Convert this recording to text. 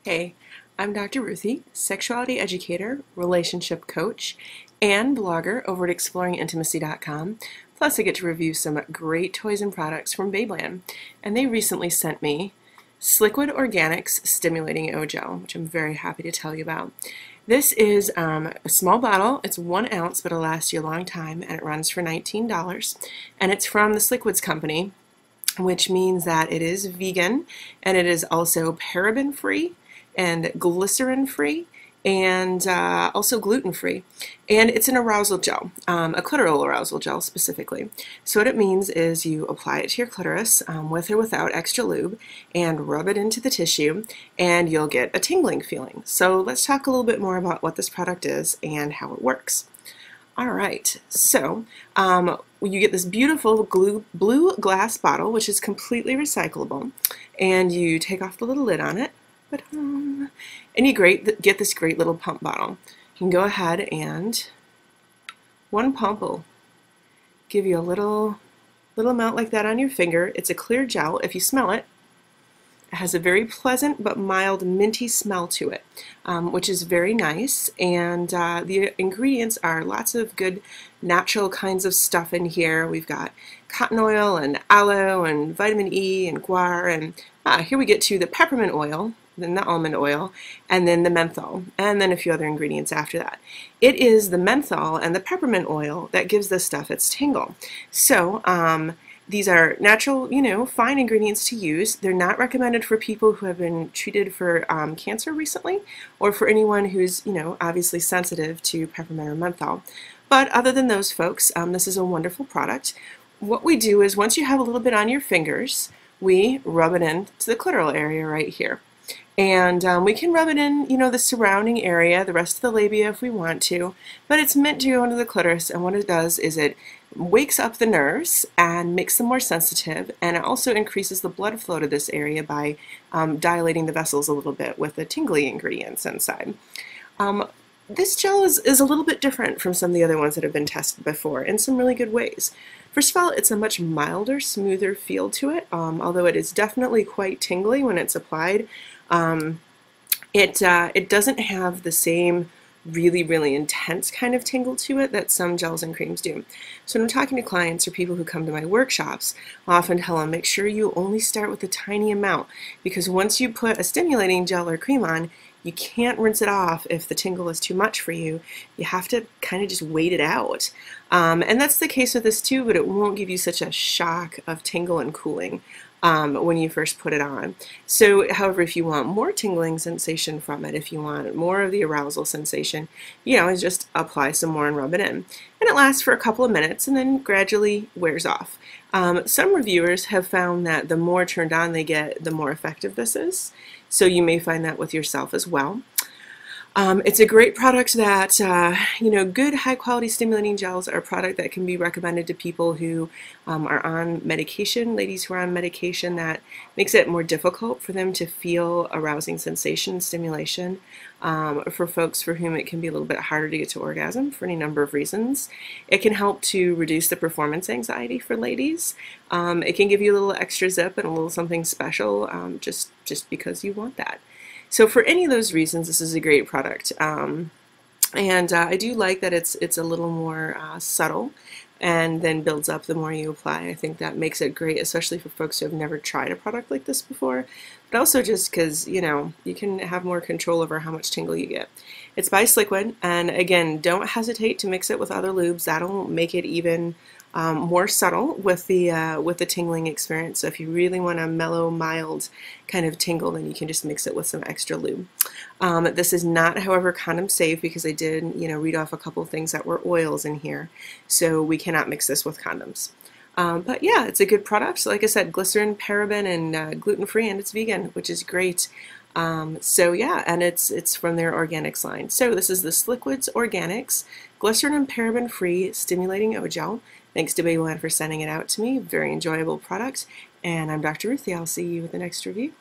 Hey, I'm Dr. Ruthie, sexuality educator, relationship coach, and blogger over at exploringintimacy.com. Plus, I get to review some great toys and products from Babeland. And they recently sent me Sliquid Organics Stimulating O Gel, which I'm very happy to tell you about. This is a small bottle. It's 1 ounce, but it'll last you a long time, and it runs for $19. And it's from the Sliquids company, which means that it is vegan, and it is also paraben-free and glycerin-free, and also gluten-free. And it's an arousal gel, a clitoral arousal gel specifically. So what it means is you apply it to your clitoris with or without extra lube and rub it into the tissue, and you'll get a tingling feeling. So let's talk a little bit more about what this product is and how it works. Alright, so you get this beautiful blue glass bottle, which is completely recyclable, and you take off the little lid on it, and you get this great little pump bottle. You can go ahead and one pump will give you a little amount like that on your finger. It's a clear gel. If you smell it, it has a very pleasant but mild minty smell to it, which is very nice. And the ingredients are lots of good natural kinds of stuff in here. We've got cotton oil and aloe and vitamin E and guar, and here we get to the peppermint oil, then the almond oil, and then the menthol, and then a few other ingredients after that. It is the menthol and the peppermint oil that gives this stuff its tingle. So these are natural, fine ingredients to use. They're not recommended for people who have been treated for cancer recently, or for anyone who's, obviously sensitive to peppermint or menthol. But other than those folks, this is a wonderful product. What we do is once you have a little bit on your fingers, we rub it into the clitoral area right here. And we can rub it in, the surrounding area, the rest of the labia if we want to, but it's meant to go into the clitoris, and what it does is it wakes up the nerves and makes them more sensitive, and it also increases the blood flow to this area by dilating the vessels a little bit with the tingly ingredients inside. This gel is a little bit different from some of the other ones that have been tested before in some really good ways. First of all, it's a much milder, smoother feel to it, although it is definitely quite tingly when it's applied. It doesn't have the same really intense kind of tingle to it that some gels and creams do. So when I'm talking to clients or people who come to my workshops, I often tell them make sure you only start with a tiny amount, because once you put a stimulating gel or cream on, you can't rinse it off if the tingle is too much for you. You have to kind of just wait it out. And that's the case with this too, but it won't give you such a shock of tingle and cooling when you first put it on. So, however, if you want more tingling sensation from it, if you want more of the arousal sensation, just apply some more and rub it in. And it lasts for a couple of minutes and then gradually wears off. Some reviewers have found that the more turned on they get, the more effective this is. So you may find that with yourself as well. It's a great product that, good high-quality stimulating gels are a product that can be recommended to people who are on medication, ladies who are on medication that makes it more difficult for them to feel arousing sensation, stimulation, for folks for whom it can be a little bit harder to get to orgasm for any number of reasons. It can help to reduce the performance anxiety for ladies. It can give you a little extra zip and a little something special just because you want that. So for any of those reasons, this is a great product. And I do like that it's a little more subtle and then builds up the more you apply. I think that makes it great, especially for folks who have never tried a product like this before, but also just because, you can have more control over how much tingle you get. It's by Sliquid, and again, don't hesitate to mix it with other lubes. That'll make it even more subtle with the tingling experience. So if you really want a mellow, mild kind of tingle, then you can just mix it with some extra lube. This is not, however, condom safe, because I did, read off a couple of things that were oils in here. So we cannot mix this with condoms. But yeah, it's a good product. So like I said, glycerin, paraben, and gluten-free, and it's vegan, which is great. So yeah, and it's from their organics line. So this is the Sliquids Organics Glycerin and Paraben Free Stimulating O Gel. Thanks to Babeland for sending it out to me. Very enjoyable product. And I'm Dr. Ruthie. I'll see you with the next review.